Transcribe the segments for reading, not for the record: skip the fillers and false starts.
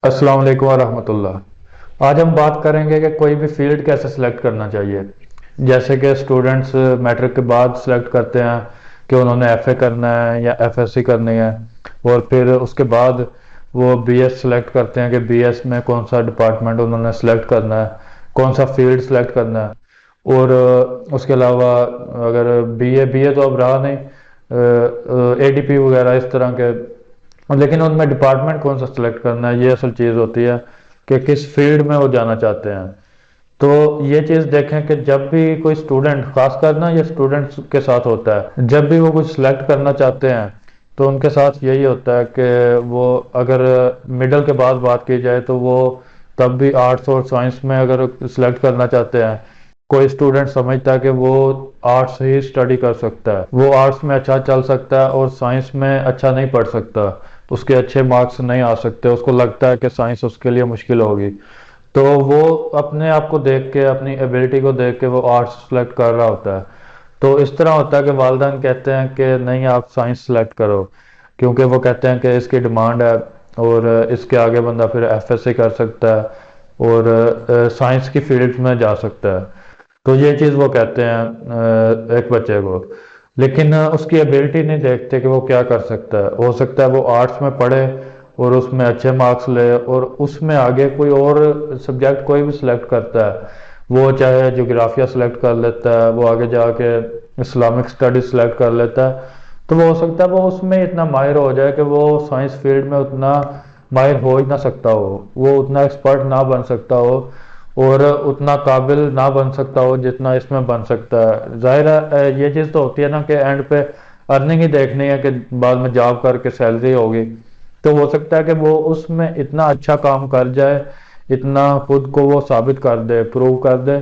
अस्सलाम वालेकुम वरहमतुल्लाह। आज हम बात करेंगे कि कोई भी फील्ड कैसे सिलेक्ट करना चाहिए। जैसे कि स्टूडेंट्स मैट्रिक के बाद सिलेक्ट करते हैं कि उन्होंने एफए करना है या एफएससी करनी है, और फिर उसके बाद वो बीएस सिलेक्ट करते हैं कि बीएस में कौन सा डिपार्टमेंट उन्होंने सिलेक्ट करना है, कौन सा फील्ड सिलेक्ट करना है। और उसके अलावा अगर बीए बीए तो अब रहा नहीं, एडीपी वगैरह इस तरह के, लेकिन उनमें डिपार्टमेंट कौन सा सिलेक्ट करना है, ये असल चीज़ होती है कि किस फील्ड में वो जाना चाहते हैं। तो ये चीज़ देखें कि जब भी कोई स्टूडेंट, खास कर ना ये स्टूडेंट्स के साथ होता है, जब भी वो कुछ सिलेक्ट करना चाहते हैं तो उनके साथ यही होता है कि वो, अगर मिडिल के बाद बात की जाए तो वो तब भी आर्ट्स और साइंस में अगर सिलेक्ट करना चाहते हैं, कोई स्टूडेंट समझता है कि वो आर्ट्स ही स्टडी कर सकता है, वो आर्ट्स में अच्छा चल सकता है और साइंस में अच्छा नहीं पढ़ सकता, उसके अच्छे मार्क्स नहीं आ सकते, उसको लगता है कि साइंस उसके लिए मुश्किल होगी, तो वो अपने आप को देख के, अपनी एबिलिटी को देख के वो आर्ट्स सेलेक्ट कर रहा होता है। तो इस तरह होता है कि वालिदैन कहते हैं कि नहीं, आप साइंस सेलेक्ट करो, क्योंकि वो कहते हैं कि इसकी डिमांड है और इसके आगे बंदा फिर एफएससी कर सकता है और साइंस की फील्ड में जा सकता है। तो ये चीज़ वो कहते हैं एक बच्चे को, लेकिन उसकी एबिलिटी नहीं देखते कि वो क्या कर सकता है। हो सकता है वो आर्ट्स में पढ़े और उसमें अच्छे मार्क्स ले और उसमें आगे कोई और सब्जेक्ट कोई भी सिलेक्ट करता है, वो चाहे जोग्राफिया सिलेक्ट कर लेता है, वो आगे जाके इस्लामिक स्टडीज सिलेक्ट कर लेता है, तो वो हो सकता है वो उसमें इतना माहिर हो जाए कि वो साइंस फील्ड में उतना माहिर हो ही ना सकता हो, वो उतना एक्सपर्ट ना बन सकता हो और उतना काबिल ना बन सकता हो जितना इसमें बन सकता है। जाहिर है ये चीज़ तो होती है ना कि एंड पे अर्निंग ही देखनी है कि बाद में जॉब करके सैलरी होगी। तो हो सकता है कि वो उसमें इतना अच्छा काम कर जाए, इतना खुद को वो साबित कर दे, प्रूव कर दे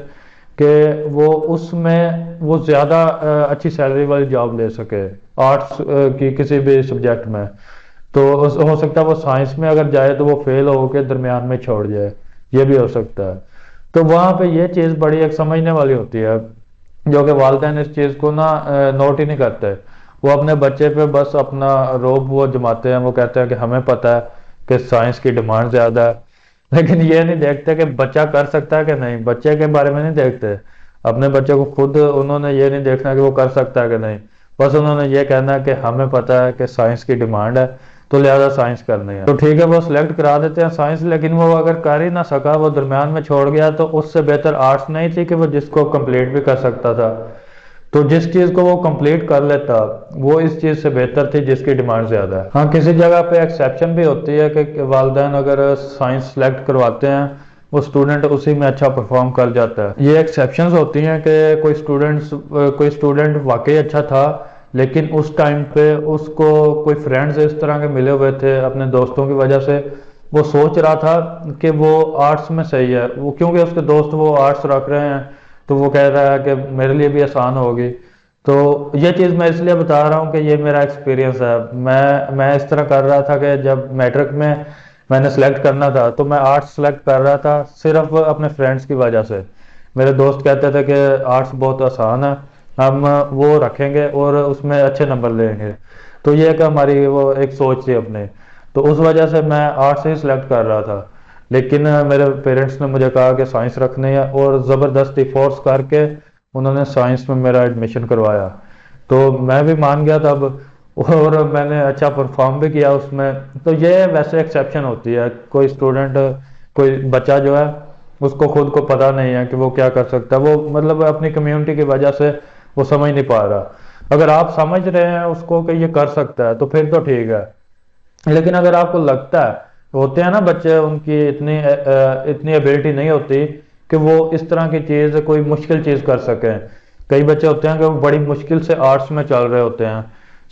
कि वो उसमें वो ज़्यादा अच्छी सैलरी वाली जॉब ले सके आर्ट्स की किसी भी सब्जेक्ट में। तो हो सकता है वो साइंस में अगर जाए तो वो फेल होकर दरमियान में छोड़ जाए, ये भी हो सकता है। तो वहाँ पे ये चीज़ बड़ी एक समझने वाली होती है, जो कि वालिदैन इस चीज़ को ना नोट ही नहीं करते। वो अपने बच्चे पे बस अपना रोब वो जमाते हैं, वो कहते हैं कि हमें पता है कि साइंस की डिमांड ज़्यादा है, लेकिन ये नहीं देखते कि बच्चा कर सकता है कि नहीं, बच्चे के बारे में नहीं देखते। अपने बच्चे को खुद उन्होंने ये नहीं देखना कि वो कर सकता है कि नहीं, बस उन्होंने ये कहना है कि हमें पता है कि साइंस की डिमांड है तो लिहाजा साइंस करनी है। तो ठीक है, वो सिलेक्ट करा देते हैं साइंस, लेकिन वो अगर कर ही ना सका, वो दरमियान में छोड़ गया, तो उससे बेहतर आर्ट्स नहीं थी कि वो जिसको कंप्लीट भी कर सकता था। तो जिस चीज़ को वो कंप्लीट कर लेता, वो इस चीज़ से बेहतर थी जिसकी डिमांड ज़्यादा है। हाँ, किसी जगह पे एक्सेप्शन भी होती है कि वालिदैन अगर साइंस सेलेक्ट करवाते हैं, वो स्टूडेंट उसी में अच्छा परफॉर्म कर जाता है। ये एक्सेप्शंस होती हैं कि कोई स्टूडेंट वाकई अच्छा था, लेकिन उस टाइम पे उसको कोई फ्रेंड्स इस तरह के मिले हुए थे अपने दोस्तों की वजह से, वो सोच रहा था कि वो आर्ट्स में सही है, वो क्योंकि उसके दोस्त वो आर्ट्स रख रहे हैं, तो वो कह रहा है कि मेरे लिए भी आसान होगी। तो ये चीज़ मैं इसलिए बता रहा हूँ कि ये मेरा एक्सपीरियंस है। मैं इस तरह कर रहा था कि जब मैट्रिक में मैंने सेलेक्ट करना था तो मैं आर्ट्स सेलेक्ट कर रहा था सिर्फ अपने फ्रेंड्स की वजह से। मेरे दोस्त कहते थे कि आर्ट्स बहुत आसान है, हम वो रखेंगे और उसमें अच्छे नंबर लेंगे। तो ये एक हमारी वो एक सोच थी अपने, तो उस वजह से मैं आर्ट्स ही सिलेक्ट कर रहा था। लेकिन मेरे पेरेंट्स ने मुझे कहा कि साइंस रखनी है और ज़बरदस्ती फोर्स करके उन्होंने साइंस में मेरा एडमिशन करवाया। तो मैं भी मान गया तब और मैंने अच्छा परफॉर्म भी किया उसमें। तो ये वैसे एक्सेप्शन होती है, कोई स्टूडेंट, कोई बच्चा जो है उसको खुद को पता नहीं है कि वो क्या कर सकता है, वो मतलब अपनी कम्युनिटी की वजह से वो समझ नहीं पा रहा। अगर आप समझ रहे हैं उसको कि ये कर सकता है तो फिर तो ठीक है, लेकिन अगर आपको लगता है, होते हैं ना बच्चे, उनकी इतनी एबिलिटी नहीं होती कि वो इस तरह की चीज़, कोई मुश्किल चीज़ कर सकें। कई बच्चे होते हैं कि वो बड़ी मुश्किल से आर्ट्स में चल रहे होते हैं,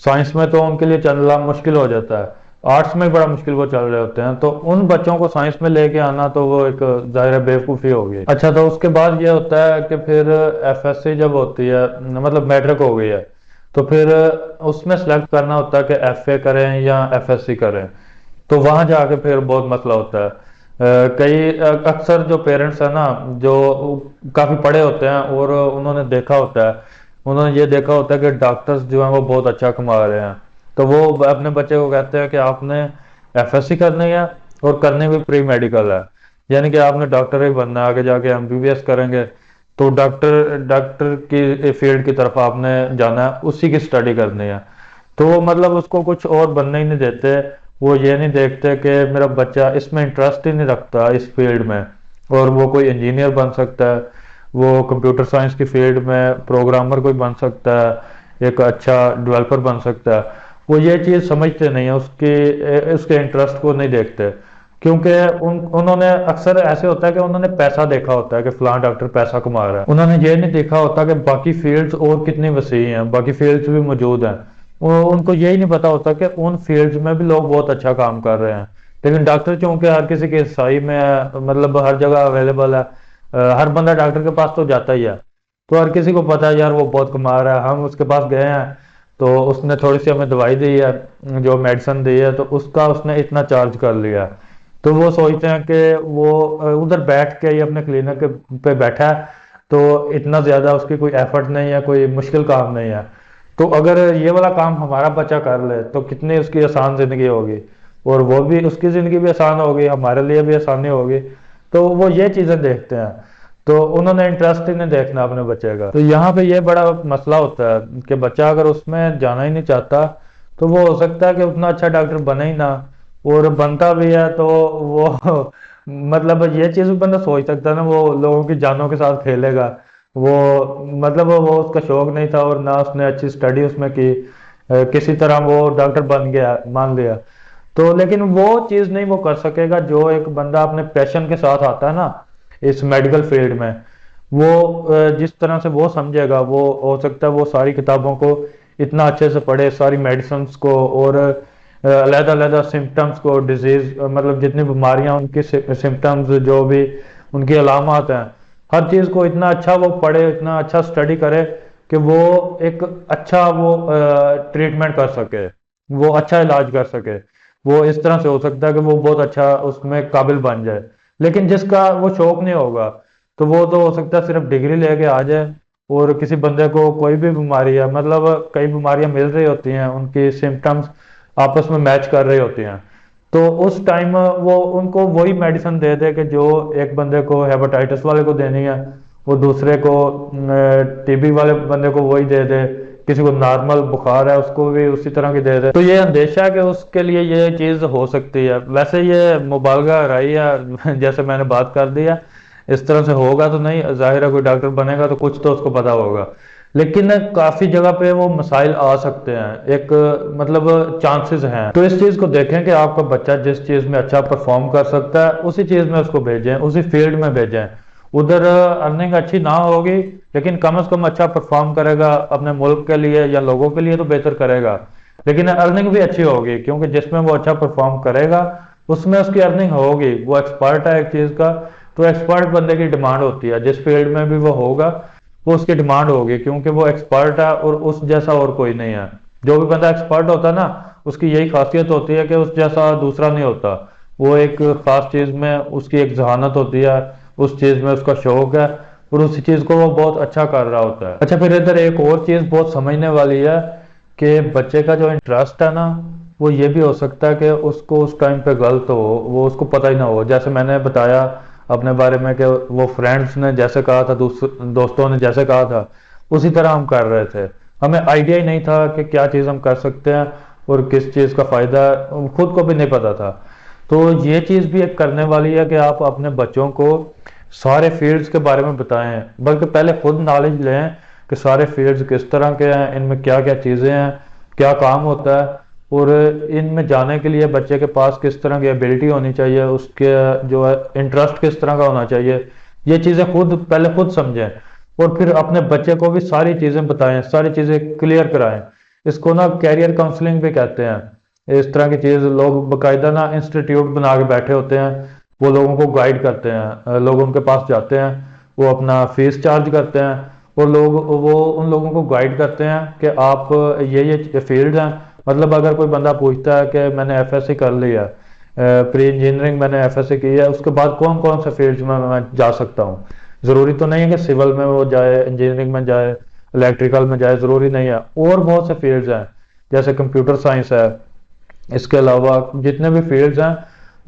साइंस में तो उनके लिए चलना मुश्किल हो जाता है, आर्ट्स में बड़ा मुश्किल वो चल रहे होते हैं, तो उन बच्चों को साइंस में लेके आना तो वो एक ज़ाहिर है बेवकूफ़ी होगी। अच्छा, तो उसके बाद ये होता है कि फिर एफएससी जब होती है, मतलब मैट्रिक हो गई है, तो फिर उसमें सेलेक्ट करना होता है कि एफए करें या एफएससी करें। तो वहां जाके फिर बहुत मसला होता है। अक्सर जो पेरेंट्स है ना, जो काफी पढ़े होते हैं और उन्होंने देखा होता है, उन्होंने ये देखा होता है कि डॉक्टर्स जो हैं वो बहुत अच्छा कमा रहे हैं, तो वो अपने बच्चे को कहते हैं कि आपने एफएससी करनी है और करनी भी प्री मेडिकल है। यानी कि आपने डॉक्टर ही बनना है, आगे जाके एमबीबीएस करेंगे तो डॉक्टर डॉक्टर की फील्ड की तरफ आपने जाना है, उसी की स्टडी करनी है। तो मतलब उसको कुछ और बनने ही नहीं देते। वो ये नहीं देखते कि मेरा बच्चा इसमें इंटरेस्ट ही नहीं रखता इस फील्ड में, और वो कोई इंजीनियर बन सकता है, वो कंप्यूटर साइंस की फील्ड में प्रोग्रामर कोई बन सकता है, एक अच्छा डेवलपर बन सकता है। वो ये चीज़ समझते नहीं है, उसके इंटरेस्ट को नहीं देखते। क्योंकि उन्होंने अक्सर ऐसे होता है कि उन्होंने पैसा देखा होता है कि फलां डॉक्टर पैसा कमा रहा है, उन्होंने ये नहीं देखा होता कि बाकी फील्ड्स और कितनी वसी हैं, बाकी फील्ड्स भी मौजूद हैं। उनको यही नहीं पता होता कि उन फील्ड्स में भी लोग बहुत अच्छा काम कर रहे हैं। लेकिन डॉक्टर चूंकि हर किसी के साई में है, मतलब हर जगह अवेलेबल है, हर बंदा डॉक्टर के पास तो जाता ही है, तो हर किसी को पता है यार वो बहुत कमा रहा है, हम उसके पास गए हैं तो उसने थोड़ी सी हमें दवाई दी है, जो मेडिसिन दी है, तो उसका उसने इतना चार्ज कर लिया। तो वो सोचते हैं कि वो उधर बैठ के ही अपने क्लिनिक पे बैठा है, तो इतना ज्यादा उसकी कोई एफर्ट नहीं है, कोई मुश्किल काम नहीं है। तो अगर ये वाला काम हमारा बच्चा कर ले तो कितनी उसकी आसान जिंदगी होगी, और वो भी उसकी जिंदगी भी आसान होगी, हमारे लिए भी आसानी होगी। तो वो ये चीजें देखते हैं, तो उन्होंने इंटरेस्ट ही नहीं देखना अपने बच्चे का। तो यहाँ पे ये बड़ा मसला होता है कि बच्चा अगर उसमें जाना ही नहीं चाहता तो वो हो सकता है कि उतना अच्छा डॉक्टर बने ही ना, और बनता भी है तो वो मतलब ये चीज भी बंदा सोच सकता है ना, वो लोगों की जानों के साथ खेलेगा। वो मतलब वो उसका शौक नहीं था और ना उसने अच्छी स्टडी उसमें की, किसी तरह वो डॉक्टर बन गया मान लिया। तो लेकिन वो चीज नहीं वो कर सकेगा जो एक बंदा अपने पैशन के साथ आता है ना इस मेडिकल फील्ड में। वो जिस तरह से वो समझेगा, वो हो सकता है वो सारी किताबों को इतना अच्छे से पढ़े, सारी मेडिसिन को, और अलहदा अलहदा सिम्टम्स को, डिजीज मतलब जितनी बीमारियां उनकी सिम्टम्स, जो भी उनकी अलामत हैं, हर चीज को इतना अच्छा वो पढ़े, इतना अच्छा स्टडी करे कि वो एक अच्छा वो ट्रीटमेंट कर सके, वो अच्छा इलाज कर सके। वो इस तरह से हो सकता है कि वो बहुत अच्छा उसमें काबिल बन जाए। लेकिन जिसका वो शौक नहीं होगा तो वो तो हो सकता है सिर्फ डिग्री लेके आ जाए, और किसी बंदे को कोई भी बीमारी है, मतलब कई बीमारियां मिल रही होती हैं, उनकी सिम्टम्स आपस में मैच कर रही होती हैं, तो उस टाइम वो उनको वही मेडिसिन दे दे कि जो एक बंदे को हेपेटाइटिस वाले को देनी है, वो दूसरे को टीबी वाले बंदे को वही दे दे, किसी को नॉर्मल बुखार है उसको भी उसी तरह की दे दे। तो ये अंदेशा है कि उसके लिए ये चीज हो सकती है। वैसे ये मुबालगा राई है जैसे मैंने बात कर दी है, इस तरह से होगा तो नहीं, जाहिर है कोई डॉक्टर बनेगा तो कुछ तो उसको पता होगा। लेकिन काफी जगह पे वो मसाइल आ सकते हैं, एक मतलब चांसेस हैं। तो इस चीज को देखें कि आपका बच्चा जिस चीज में अच्छा परफॉर्म कर सकता है उसी चीज में उसको भेजें, उसी फील्ड में भेजें। उधर अर्निंग अच्छी ना होगी लेकिन कम से कम अच्छा परफॉर्म करेगा अपने मुल्क के लिए या लोगों के लिए तो बेहतर करेगा। लेकिन अर्निंग भी अच्छी होगी, क्योंकि जिसमें वो अच्छा परफॉर्म करेगा उसमें उसकी अर्निंग होगी, वो एक्सपर्ट है एक चीज का। तो एक्सपर्ट बंदे की डिमांड होती है, जिस फील्ड में भी वो होगा वो उसकी डिमांड होगी, क्योंकि वो एक्सपर्ट है और उस जैसा और कोई नहीं है। जो भी बंदा एक्सपर्ट होता है ना, उसकी यही खासियत होती है कि उस जैसा दूसरा नहीं होता। वो एक खास चीज में उसकी एक जहानत होती है, उस चीज में उसका शौक है, और उसी चीज को वो बहुत अच्छा कर रहा होता है। अच्छा, फिर इधर एक और चीज बहुत समझने वाली है कि बच्चे का जो इंटरेस्ट है ना, वो ये भी हो सकता है कि उसको उस टाइम पे गलत हो, वो उसको पता ही ना हो। जैसे मैंने बताया अपने बारे में कि वो फ्रेंड्स ने जैसे कहा था, दोस्तों ने जैसे कहा था, उसी तरह हम कर रहे थे। हमें आइडिया ही नहीं था कि क्या चीज़ हम कर सकते हैं और किस चीज़ का फायदा है, खुद को भी नहीं पता था। तो ये चीज़ भी एक करने वाली है कि आप अपने बच्चों को सारे फील्ड्स के बारे में बताएं, बल्कि पहले खुद नॉलेज लें कि सारे फील्ड्स किस तरह के हैं, इनमें क्या क्या चीज़ें हैं, क्या काम होता है, और इनमें जाने के लिए बच्चे के पास किस तरह की एबिलिटी होनी चाहिए, उसके जो है इंटरेस्ट किस तरह का होना चाहिए। ये चीज़ें खुद पहले खुद समझें, और फिर अपने बच्चे को भी सारी चीज़ें बताएं, सारी चीज़ें क्लियर कराएं। इसको ना कैरियर काउंसलिंग भी कहते हैं। इस तरह की चीज़ लोग बाकायदा ना इंस्टीट्यूट बना के बैठे होते हैं, वो लोगों को गाइड करते हैं, लोग उनके पास जाते हैं, वो अपना फीस चार्ज करते हैं, और लोग वो उन लोगों को गाइड करते हैं कि आप ये फील्ड हैं। मतलब अगर कोई बंदा पूछता है कि मैंने एफएससी कर लिया, प्री इंजीनियरिंग मैंने एफएससी की है, उसके बाद कौन कौन से फील्ड्स में मैं जा सकता हूँ। ज़रूरी तो नहीं है कि सिविल में वो जाए, इंजीनियरिंग में जाए, इलेक्ट्रिकल में जाए, ज़रूरी नहीं है। और बहुत से फील्ड्स हैं, जैसे कंप्यूटर साइंस है, इसके अलावा जितने भी फील्ड्स हैं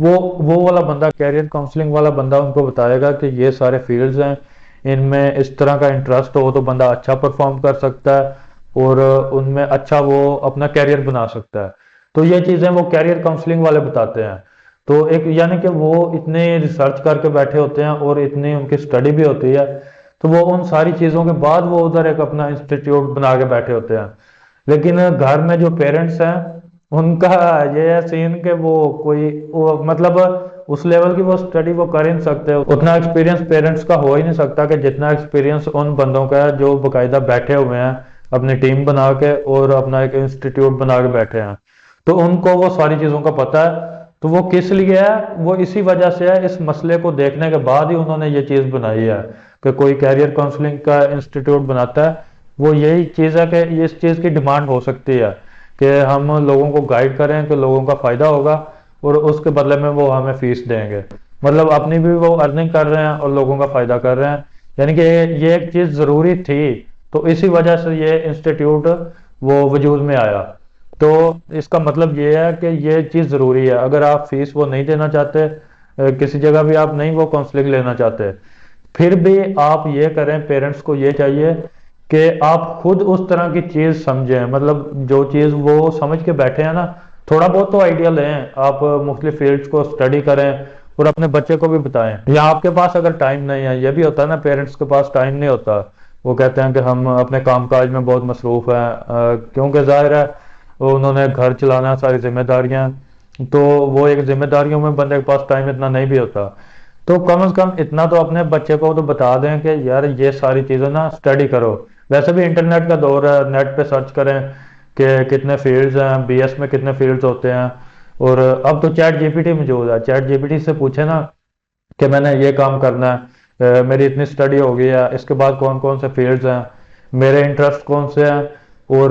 वो वाला बंदा, कैरियर काउंसलिंग वाला बंदा उनको बताएगा कि ये सारे फील्ड्स हैं, इनमें इस तरह का इंटरेस्ट हो तो बंदा अच्छा परफॉर्म कर सकता है और उनमें अच्छा वो अपना कैरियर बना सकता है। तो ये चीज़ें वो कैरियर काउंसलिंग वाले बताते हैं। तो एक यानी कि वो इतने रिसर्च करके बैठे होते हैं और इतनी उनकी स्टडी भी होती है, तो वो उन सारी चीज़ों के बाद वो उधर एक अपना इंस्टीट्यूट बना के बैठे होते हैं। लेकिन घर में जो पेरेंट्स हैं उनका ये है सीन कि वो मतलब उस लेवल की वो स्टडी वो कर ही नहीं सकते, उतना एक्सपीरियंस पेरेंट्स का हो ही नहीं सकता कि जितना एक्सपीरियंस उन बंदों का है जो बकायदा बैठे हुए हैं अपनी टीम बना के और अपना एक इंस्टीट्यूट बना के बैठे हैं। तो उनको वो सारी चीज़ों का पता है। तो वो किस लिए है, वो इसी वजह से है, इस मसले को देखने के बाद ही उन्होंने ये चीज़ बनाई है कि कोई कैरियर काउंसलिंग का इंस्टीट्यूट बनाता है। वो यही चीज़ है कि इस चीज़ की डिमांड हो सकती है कि हम लोगों को गाइड करें कि लोगों का फायदा होगा और उसके बदले में वो हमें फीस देंगे। मतलब अपनी भी वो अर्निंग कर रहे हैं और लोगों का फायदा कर रहे हैं। यानी कि ये एक चीज़ ज़रूरी थी, तो इसी वजह से ये इंस्टीट्यूट वो वजूद में आया। तो इसका मतलब ये है कि ये चीज़ ज़रूरी है। अगर आप फीस वो नहीं देना चाहते, किसी जगह भी आप नहीं वो काउंसलिंग लेना चाहते, फिर भी आप ये करें, पेरेंट्स को ये चाहिए कि आप खुद उस तरह की चीज़ समझें। मतलब जो चीज़ वो समझ के बैठे हैं ना, थोड़ा बहुत तो आइडिया लें, आप मुख्तलिफ फील्ड्स को स्टडी करें और अपने बच्चे को भी बताएं। या आपके पास अगर टाइम नहीं है, ये भी होता है ना, पेरेंट्स के पास टाइम नहीं होता, वो कहते हैं कि हम अपने कामकाज में बहुत मसरूफ हैं, क्योंकि जाहिर है उन्होंने घर चलाना, सारी जिम्मेदारियां, तो वो एक जिम्मेदारियों में बंदे के पास टाइम इतना नहीं भी होता। तो कम से कम इतना तो अपने बच्चे को तो बता दें कि यार ये सारी चीज़ें ना स्टडी करो। वैसे भी इंटरनेट का दौर है, नेट पे सर्च करें कि कितने फील्ड्स हैं, बीएस में कितने फील्ड्स होते हैं। और अब तो चैट जीपीटी मौजूद है, चैट जीपीटी से पूछे ना कि मैंने ये काम करना है, मेरी इतनी स्टडी हो गई है, इसके बाद कौन कौन से फील्ड्स हैं, मेरे इंटरेस्ट कौन से हैं और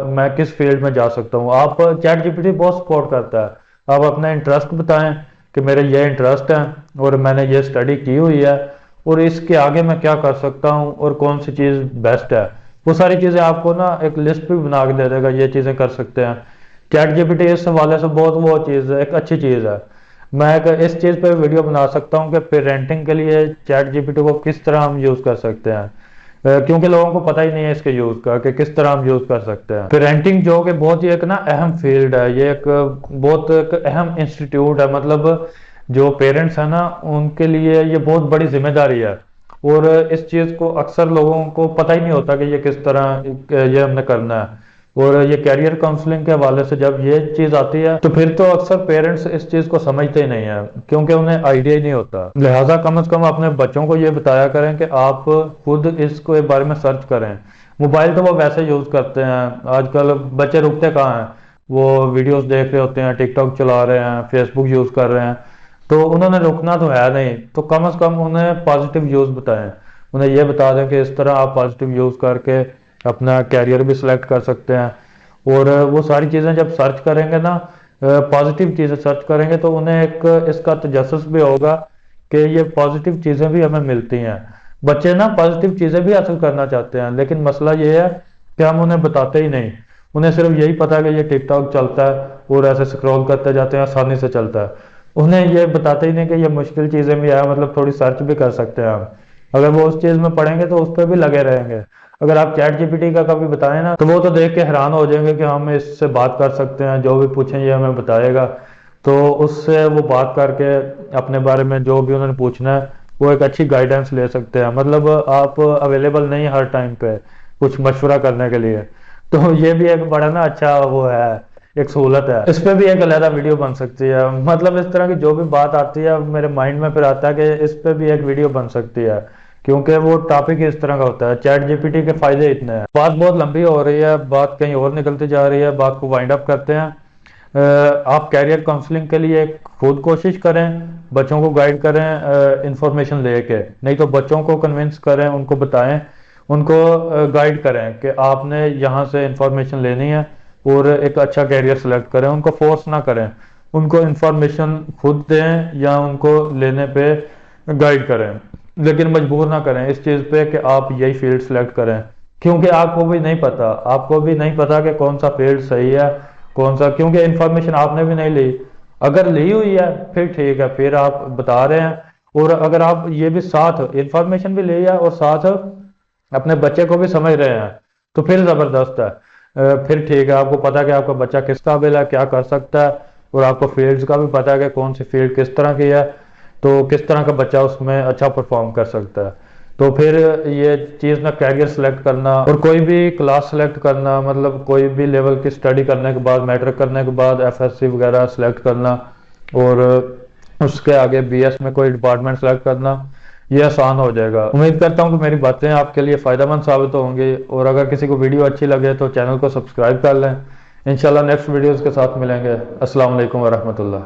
मैं किस फील्ड में जा सकता हूँ। आप चैट जीपीटी बहुत सपोर्ट करता है। आप अपना इंटरेस्ट बताएं कि मेरे ये इंटरेस्ट है और मैंने ये स्टडी की हुई है और इसके आगे मैं क्या कर सकता हूँ और कौन सी चीज़ बेस्ट है। वो सारी चीज़ें आपको ना एक लिस्ट भी बना के दे देगा, ये चीज़ें कर सकते हैं। चैट जीपीटी इस हवाले से बहुत वो चीज़ है, एक अच्छी चीज़ है। मैं एक इस चीज़ पे वीडियो बना सकता हूँ कि पेरेंटिंग के लिए चैट जीपीटी को किस तरह हम यूज़ कर सकते हैं, क्योंकि लोगों को पता ही नहीं है इसके यूज़ का कि किस तरह हम यूज़ कर सकते हैं। पेरेंटिंग जो कि बहुत ही एक ना अहम फील्ड है, ये एक बहुत एक अहम इंस्टीट्यूट है। मतलब जो पेरेंट्स है ना उनके लिए ये बहुत बड़ी जिम्मेदारी है और इस चीज़ को अक्सर लोगों को पता ही नहीं होता कि ये किस तरह ये हमने करना है। और ये कैरियर काउंसलिंग के हवाले से जब ये चीज़ आती है तो फिर तो अक्सर पेरेंट्स इस चीज़ को समझते ही नहीं है, क्योंकि उन्हें आइडिया ही नहीं होता। लिहाजा कम से कम अपने बच्चों को ये बताया करें कि आप खुद इसको बारे में सर्च करें। मोबाइल तो वो वैसे यूज़ करते हैं, आजकल बच्चे रुकते कहाँ हैं, वो वीडियोस देख रहे होते हैं, टिकटॉक चला रहे हैं, फेसबुक यूज़ कर रहे हैं, तो उन्होंने रुकना तो है नहीं। तो कम से कम उन्हें पॉजिटिव यूज़ बताएं, उन्हें यह बता दें कि इस तरह आप पॉजिटिव यूज़ करके अपना कैरियर भी सिलेक्ट कर सकते हैं। और वो सारी चीज़ें जब सर्च करेंगे ना, पॉजिटिव चीज़ें सर्च करेंगे, तो उन्हें एक इसका तजस्सुस भी होगा कि ये पॉजिटिव चीज़ें भी हमें मिलती हैं। बच्चे ना पॉजिटिव चीज़ें भी हासिल करना चाहते हैं, लेकिन मसला ये है कि हम उन्हें बताते ही नहीं। उन्हें सिर्फ यही पता है कि ये टिकटॉक चलता है और ऐसे स्क्रॉल करते जाते हैं, आसानी से चलता है। उन्हें ये बताते ही नहीं कि ये मुश्किल चीज़ें भी है, मतलब थोड़ी सर्च भी कर सकते हैं हम। अगर वो उस चीज़ में पढ़ेंगे तो उस पर भी लगे रहेंगे। अगर आप चैट जीपीटी का कभी बताएं ना, तो वो तो देख के हैरान हो जाएंगे कि हम इससे बात कर सकते हैं, जो भी पूछें ये हमें बताएगा। तो उससे वो बात करके अपने बारे में जो भी उन्होंने पूछना है वो एक अच्छी गाइडेंस ले सकते हैं। मतलब आप अवेलेबल नहीं हर टाइम पे कुछ मशवरा करने के लिए, तो ये भी एक बड़ा ना अच्छा वो है, एक सहूलत है। इस पे भी एक अलग वीडियो बन सकती है। मतलब इस तरह की जो भी बात आती है मेरे माइंड में फिर आता है कि इस पे भी एक वीडियो बन सकती है, क्योंकि वो टॉपिक इस तरह का होता है। चैट जीपीटी के फायदे इतने हैं। बात बहुत लंबी हो रही है, बात कहीं और निकलती जा रही है, बात को वाइंड अप करते हैं। आप कैरियर काउंसलिंग के लिए खुद कोशिश करें, बच्चों को गाइड करें इंफॉर्मेशन लेके, नहीं तो बच्चों को कन्विंस करें, उनको बताएं, उनको गाइड करें कि आपने यहाँ से इंफॉर्मेशन लेनी है और एक अच्छा कैरियर सेलेक्ट करें। उनको फोर्स ना करें, उनको इंफॉर्मेशन खुद दें या उनको लेने पे गाइड करें, लेकिन मजबूर ना करें इस चीज़ पे कि आप यही फील्ड सेलेक्ट करें, क्योंकि आपको भी नहीं पता, आपको भी नहीं पता कि कौन सा फील्ड सही है, कौन सा, क्योंकि इंफॉर्मेशन आपने भी नहीं ली अगर ली हुई है फिर ठीक है, फिर आप बता रहे हैं। और अगर आप ये भी साथ इंफॉर्मेशन भी ले है और साथ अपने बच्चे को भी समझ रहे हैं तो फिर जबरदस्त है। फिर ठीक है, आपको पता है कि आपका बच्चा किस काबिल है, क्या कर सकता है, और आपको फील्ड्स का भी पता है कि कौन सी फील्ड किस तरह की है, तो किस तरह का बच्चा उसमें अच्छा परफॉर्म कर सकता है। तो फिर ये चीज़ ना, कैरियर सेलेक्ट करना और कोई भी क्लास सेलेक्ट करना, मतलब कोई भी लेवल की स्टडी करने के बाद, मैट्रिक करने के बाद एफएससी वगैरह सेलेक्ट करना और उसके आगे बीएस में कोई डिपार्टमेंट सेलेक्ट करना, ये आसान हो जाएगा। उम्मीद करता हूँ कि मेरी बातें आपके लिए फ़ायदेमंद साबित होंगी, और अगर किसी को वीडियो अच्छी लगे तो चैनल को सब्सक्राइब कर लें। इंशाल्लाह नेक्स्ट वीडियोज़ के साथ मिलेंगे। अस्सलाम वालेकुम वरहमतुल्लाह।